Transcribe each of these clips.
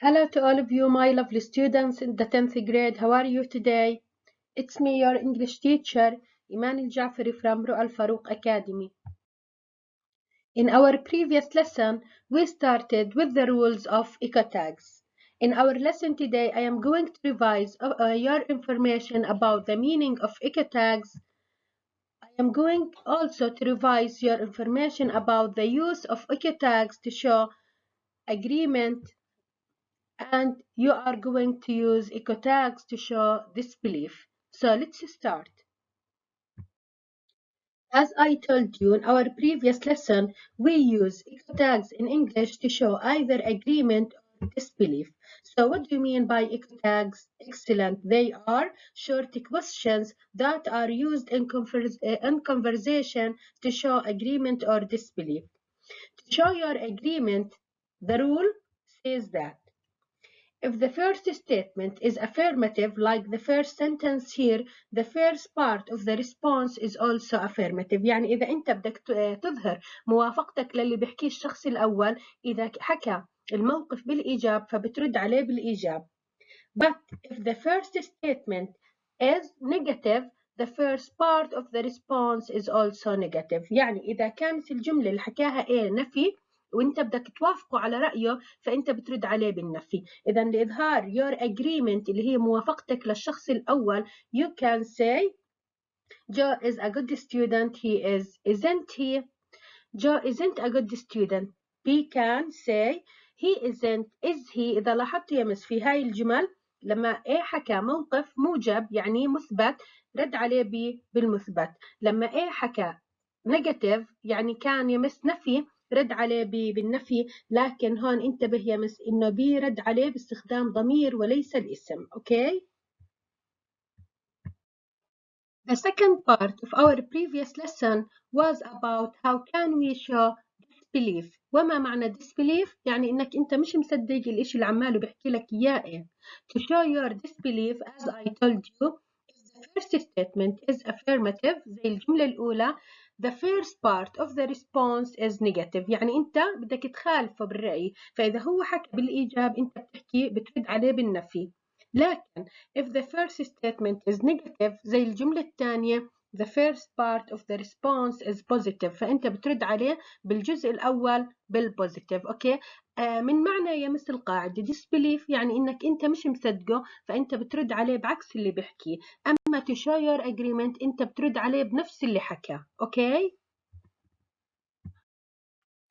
Hello to all of you, my lovely students in the 10th grade. How are you today? It's me, your English teacher, Iman Al-Jafari from Ru'al Farouk Academy. In our previous lesson, we started with the rules of eco tags. In our lesson today, I am going to revise your information about the meaning of eco tags. I am going also to revise your information about the use of eco tags to show agreement, and you are going to use eco tags to show disbelief. So let's start. As I told you in our previous lesson, we use eco tags in English to show either agreement or disbelief. So what do you mean by eco tags? Excellent. They are short questions that are used in conversation to show agreement or disbelief. To show your agreement, the rule says that if the first statement is affirmative, like the first sentence here, the first part of the response is also affirmative. يعني إذا أنت بدك تظهر موافقتك للي بيحكيه الشخص الأول، إذا حكى الموقف بالإيجاب فبترد عليه بالإيجاب. But if the first statement is negative, the first part of the response is also negative. يعني إذا كانت الجملة اللي حكاها نفي وانت بدك توافقه على رأيه فانت بترد عليه بالنفي. إذا لإظهار your agreement اللي هي موافقتك للشخص الأول, you can say Joe is a good student. He isn't he? Joe isn't a good student. We can say he isn't, is he. إذا لاحظت يا مس في هاي الجمل لما حكى موقف موجب يعني مثبت رد عليه بالمثبت. لما حكى negative يعني كان يمس نفي رد عليه بالنفي. لكن هون انتبه يا مس انه رد عليه باستخدام ضمير وليس الاسم. اوكي. The second part of our previous lesson was about how can we show disbelief. وما معنى disbelief؟ يعني انك انت مش مصدق الاشي اللي عماله بحكي لك اياه. To show your disbelief, as I told you, if the first statement is affirmative زي الجملة الأولى, the first part of the response is negative. يعني انت بدك تخالفه بالرأي، فإذا هو حكى بالإيجاب انت بترد عليه بالنفي. لكن if the first statement is negative زي الجملة الثانية, the first part of the response is positive, فأنت بترد عليه بالجزء الأول بالpositive. أوكي. من معنى يا مثل القاعدة disbelief يعني إنك أنت مش مصدقه فأنت بترد عليه بعكس اللي بيحكيه. أما to show your agreement أنت بترد عليه بنفس اللي حكاه. أوكي.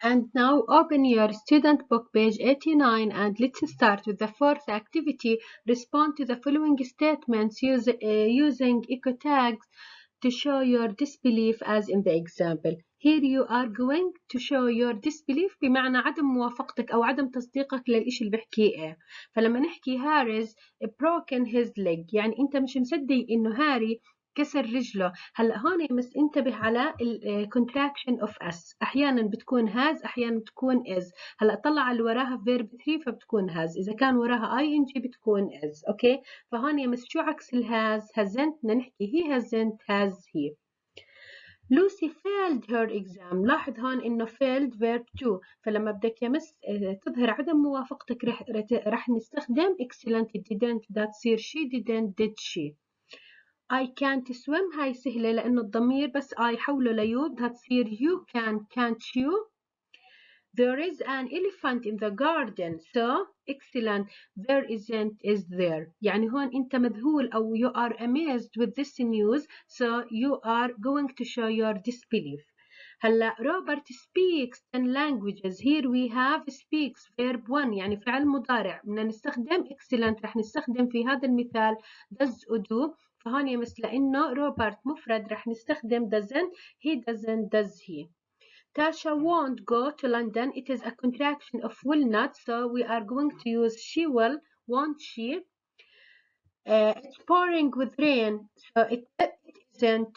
And now open your student book page 89 and let's start with the fourth activity. Respond to the following statements using eco tags to show your disbelief as in the example. Here you are going to show your disbelief بمعنى عدم موافقتك أو عدم تصديقك للإشي اللي بحكيه. فلما نحكي Harry's broken his leg يعني أنت مش مصدق إنه هاري كسر رجله. هلا هون بس انتبه على ال contraction of s. احيانا بتكون has احيانا بتكون is. هلا طلع على وراها verb 3 فبتكون has. اذا كان وراها ing بتكون is. اوكي. فهون يا مس شو عكس ال hasn't بدنا نحكي he hasn't has he. Lucy failed her exam. لاحظ هون انه failed verb 2. فلما بدك يا مس تظهر عدم موافقتك رح نستخدم excellent didn't. ده تصير she didn't did she. I can't swim هاي سهلة لأنه الضمير بس I حوله ليود هتصير you can't you. There is an elephant in the garden. So excellent. There isn't is there. يعني هون أنت مذهول أو you are amazed with this news. So you are going to show your disbelief. هلا Robert speaks 10 languages. Here we have speaks verb 1 يعني فعل مضارع. بدنا نستخدم excellent رح نستخدم في هذا المثال does و do. فهون يمس لأنه روبرت مفرد رح نستخدم doesn't. He doesn't does he. Tasha won't go to London. It is a contraction of will not, so we are going to use she will, won't she. It's pouring with rain, so it isn't,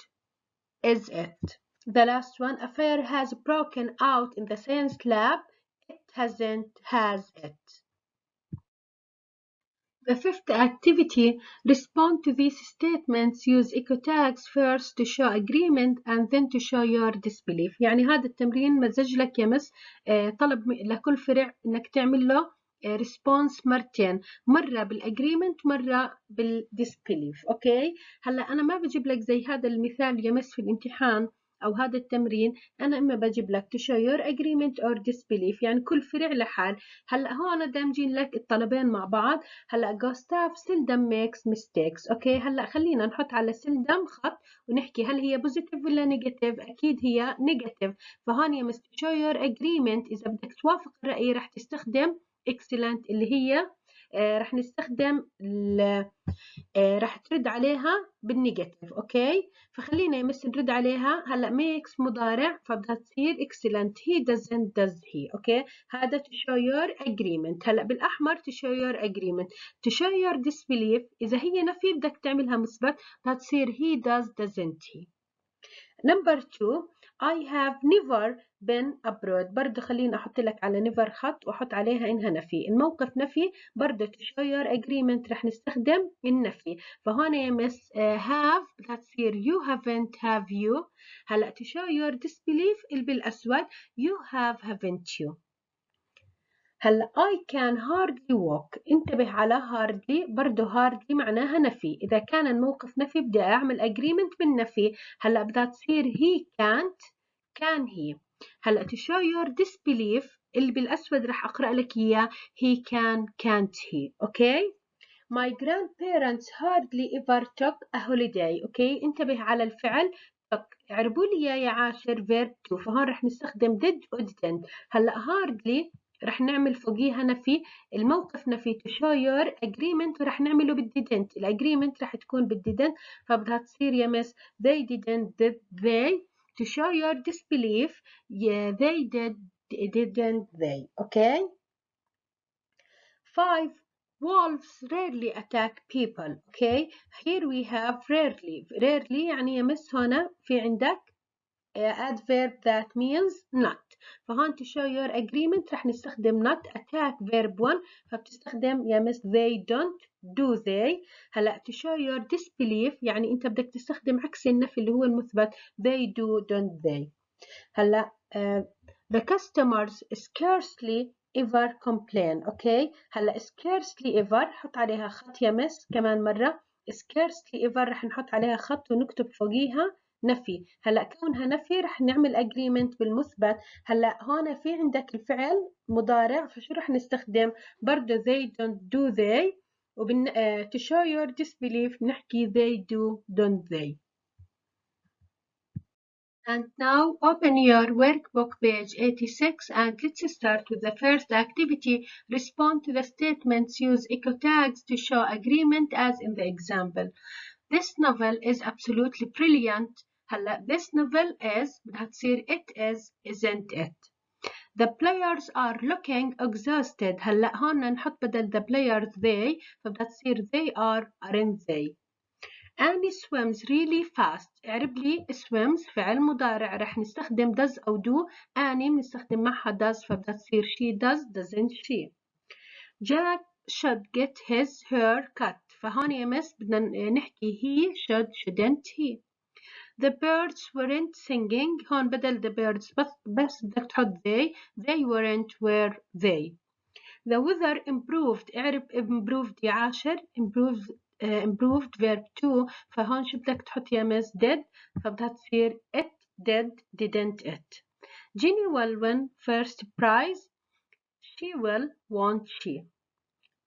is it. The last one, a fire has broken out in the science lab. It hasn't, has it. The fifth activity, respond to these statements. Use eco tags first to show agreement and then to show your disbelief. يعني هذا التمرين مزج لك يا مس طلب لكل فرع انك تعمل له response مرتين، مرة بالagreement مرة بالdisbelief. أوكي، هلا أنا ما بجيب لك زي هذا المثال يمس في الامتحان أو هذا التمرين، أنا إما بجيب لك to show your agreement or disbelief، يعني كل فرع لحال. هلا هون دامجين لك الطلبين مع بعض. هلا Gustav seldom makes mistakes. أوكي، هلا خلينا نحط على seldom خط ونحكي هل هي positive ولا negative. أكيد هي negative. فهون يا to show your agreement إذا بدك توافق الرأي رح تستخدم excellent اللي هي رح نستخدم رح ترد عليها بالنيجاتيف. اوكي، فخلينا يمس نرد عليها. هلا makes مضارع فبدها تصير excellent. he doesn't does he. اوكي، هذا to show your agreement. هلا بالاحمر to show your agreement. to show your disbelief اذا هي نفي بدك تعملها مثبت بدها تصير he does doesn't he. Number 2 I have never been abroad. برضه خليني أحط لك على never خط وأحط عليها إنها نفي. الموقف نفي برضه to show your agreement رح نستخدم النفي. فهون يا مس have بدها تصير you haven't have you. هلأ to show your disbelief اللي بالأسود you haven't you. هلا I can hardly walk. انتبه على hardly، برضه hardly معناها نفي. إذا كان الموقف نفي بدي أعمل agreement بالنفي. هلا بدها تصير he can't can he. هلا to show your disbelief اللي بالأسود رح أقرأ لك إياه he can't he. أوكي، My grandparents hardly ever took a holiday. أوكي، انتبه على الفعل took. اعربوا لي يا عاشر verb to. فهون رح نستخدم did و didn't. هلا hardly رح نعمل فوقيها نفي. الموقف نفي to show your agreement ورح نعمله بالdidn't. الagreement رح تكون بالdidn't فبدها تصير يا مس they didn't did they. to show your disbelief yeah they didn't they. okay. 5 wolves rarely attack people. okay, here we have rarely يعني يمس هنا في عندك adverb that means not. فهون to show your agreement رح نستخدم not. attack verb 1 فبتستخدم يا مس they don't do they. هلا to show your disbelief يعني انت بدك تستخدم عكس النفي اللي هو المثبت they do don't they. هلا the customers scarcely ever complain. اوكي، هلا scarcely ever حط عليها خط يا مس كمان مرة. scarcely ever رح نحط عليها خط ونكتب فوقيها نفي. هلا كونها نفي رح نعمل agreement بالمثبت. هلا هون في عندك الفعل مضارع فشو رح نستخدم برضه they don't do they. to show your disbelief نحكي they do don't they. And now open your workbook page 86 and let's start with the first activity. Respond to the statements. Use echo tags to show agreement as in the example. This novel is absolutely brilliant. هلا this novel is بدها تصير it is isn't it. The players are looking exhausted. هلا هون نحط بدل the players they فبدها تصير they are aren't they. Annie swims really fast. اعرب لي swims فعل مضارع رح نستخدم does أو do. Annie بنستخدم معها does فبدها تصير she does doesn't she. Jack should get his hair cut. فهون يا مس بدنا نحكي he should shouldn't he. The birds weren't singing. هون بدل the birds بس بدك تحط they weren't were they. The weather improved. اعرب improved يا عاشر. improved verb 2 فهون شو بدك تحط يا مس did فبدها تصير it did didn't it. Jenny will win first prize. She will won't she.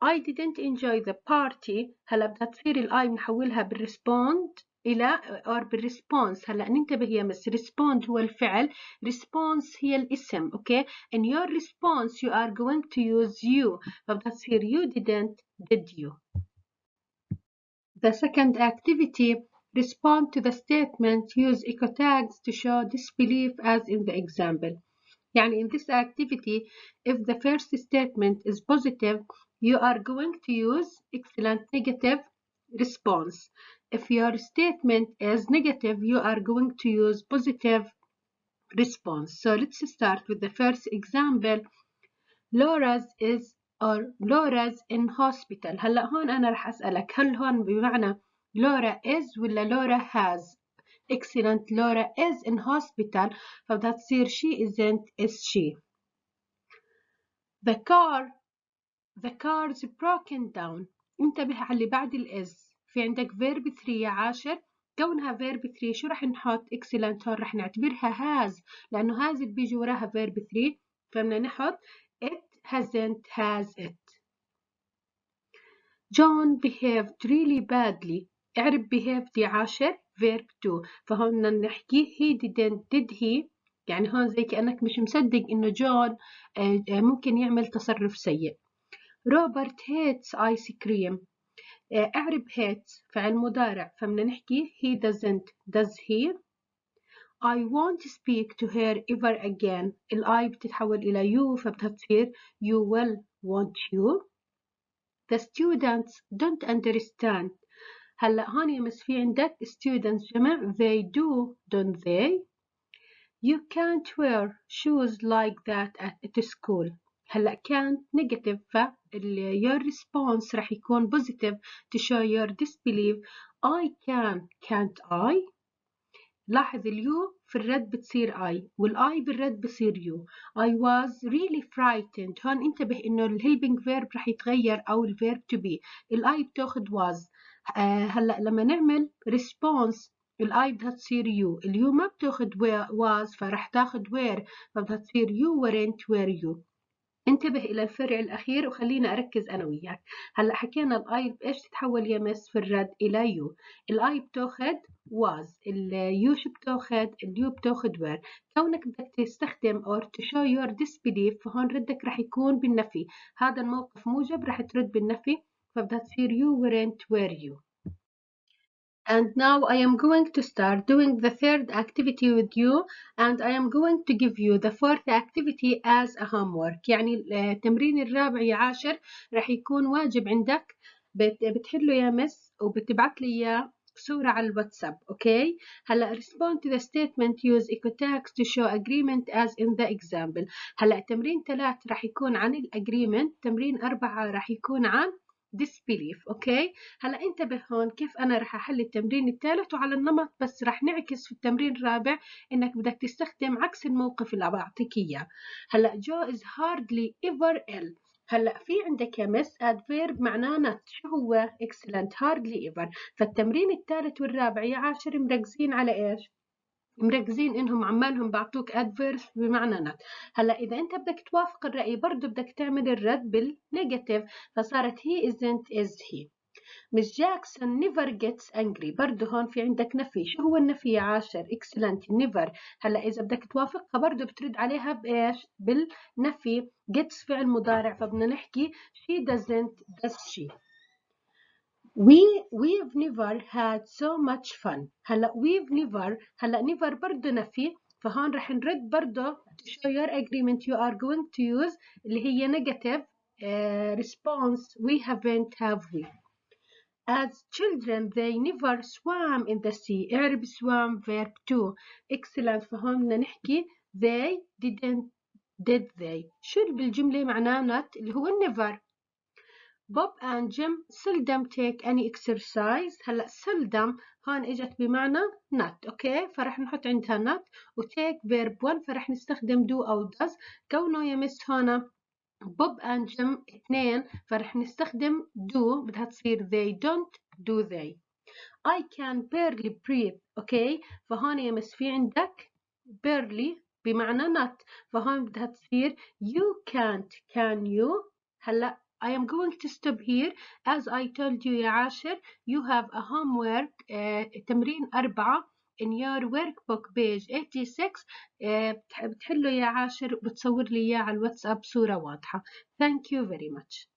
I didn't enjoy the party. هلا بدها تصير الاي بنحولها بالريسبوند الى or بالريسبونس. هلا ننتبه يا مس respond هو الفعل response هي الاسم. اوكي، in your response you are going to use you فبدها تصير you didn't did you. The second activity, respond to the statement. Use echo tags to show disbelief as in the example. يعني in this activity, if the first statement is positive, you are going to use excellent negative response. If your statement is negative, you are going to use positive response. So let's start with the first example. Laura's in hospital. هلا هون أنا رح أسألك هل هون بمعنى Laura is ولا Laura has. excellent. Laura is in hospital فبدها تصير she isn't is she. The car The car's broken down. انتبه على اللي بعد الإز. في عندك verb 3 يا عاشر. كونها verb 3 شو رح نحط؟ excellent. هون رح نعتبرها has لأنه has بيجي وراها verb 3 فبدنا نحط it hasn't has it. John behaved really badly. اعرف behaved يا عاشر verb 2 فهون بدنا نحكي he didn't did he يعني هون زي كأنك مش مصدق إنه جون ممكن يعمل تصرف سيء. روبرت hates ice cream. اعرب hates فعل مضارع فبدنا نحكي he doesn't does he. I won't speak to her ever again. I بتتحول إلى you فبدها تصير you will won't you. The students don't understand. هلا هون يمس في عندك students جمع they do don't they. You can't wear shoes like that at school. هلا كان negative your response راح يكون positive to show your disbelief. I can can't I. لاحظ اليو في الرد بتصير I والI بالرد بصير you. I was really frightened. هون انتبه انه الهيلبينج فيرب راح يتغير او الفيرب to be. الI بتاخد was. هلا لما نعمل response الI بدها تصير you. اليو ما بتاخد was فراح تاخد where فبدها تصير you weren't were you. انتبه إلى الفرع الأخير وخلينا أركز أنا وياك. هلأ حكينا الآي بإيش تتحول يا مس في الرد إلى يو. الآي بتاخد was. اليو شو بتاخد؟ اليو بتاخد were. كونك بدك تستخدم or to show your disbelief فهون ردك رح يكون بالنفي. هذا الموقف موجب رح ترد بالنفي فبدها تصير you weren't were you. And now I am going to start doing the third activity with you and I am going to give you the fourth activity as a homework. يعني التمرين الرابع يا عاشر رح يكون واجب عندك بتحله يا مس وبتبعت لي إياه صورة على الواتساب. اوكي هلا respond to the statement use echo tags to show agreement as in the example. هلا تمرين 3 رح يكون عن الagreement. تمرين 4 رح يكون عن disbelief. اوكي هلا انتبه هون كيف انا رح احل التمرين الثالث وعلى النمط بس رح نعكس في التمرين الرابع انك بدك تستخدم عكس الموقف اللي بعطيك اياه. هلا جو is hardly ever ill. هلا في عندك يا مس adverb معناه not. شو هو؟ excellent hardly ever. فالتمرين الثالث والرابع يا عاشر مركزين على ايش؟ مركزين انهم عمالهم بعطوك adverbs بمعنى not. هلا اذا انت بدك توافق الرأي برضه بدك تعمل الرد بالنيجاتيف فصارت he isn't is he. Miss Jackson never gets angry. برضه هون في عندك نفي. شو هو النفي يا عاشر؟ excellent never. هلا اذا بدك توافقها برضه بترد عليها بايش؟ بالنفي. gets فعل مضارع فبدنا نحكي she doesn't does she. We've never had so much fun. هلا we've never هلا never برضه نفي فهون رح نرد برضه to show your agreement you are going to use اللي هي negative response we haven't have we. As children they never swam in the sea. اعرب swam verb 2. excellent فهون بدنا نحكي they didn't did they. شو بالجملة معناه not اللي هو never. Bob and Jim seldom take any exercise. هلا seldom هون اجت بمعنى not. اوكي فرح نحط عندها not و take verb 1 فرح نستخدم do او does. كونه يمس هون بوب and جيم اثنين فرح نستخدم do بدها تصير they don't do they. I can barely breathe. اوكي فهون يمس في عندك barely بمعنى not فهون بدها تصير you can't can you. هلا I am going to stop here as I told you يا عاشر you have a homework تمرين 4 in your workbook page 86 بتحله يا عاشر وبتصور لي إياه على الواتساب صورة واضحة. Thank you very much.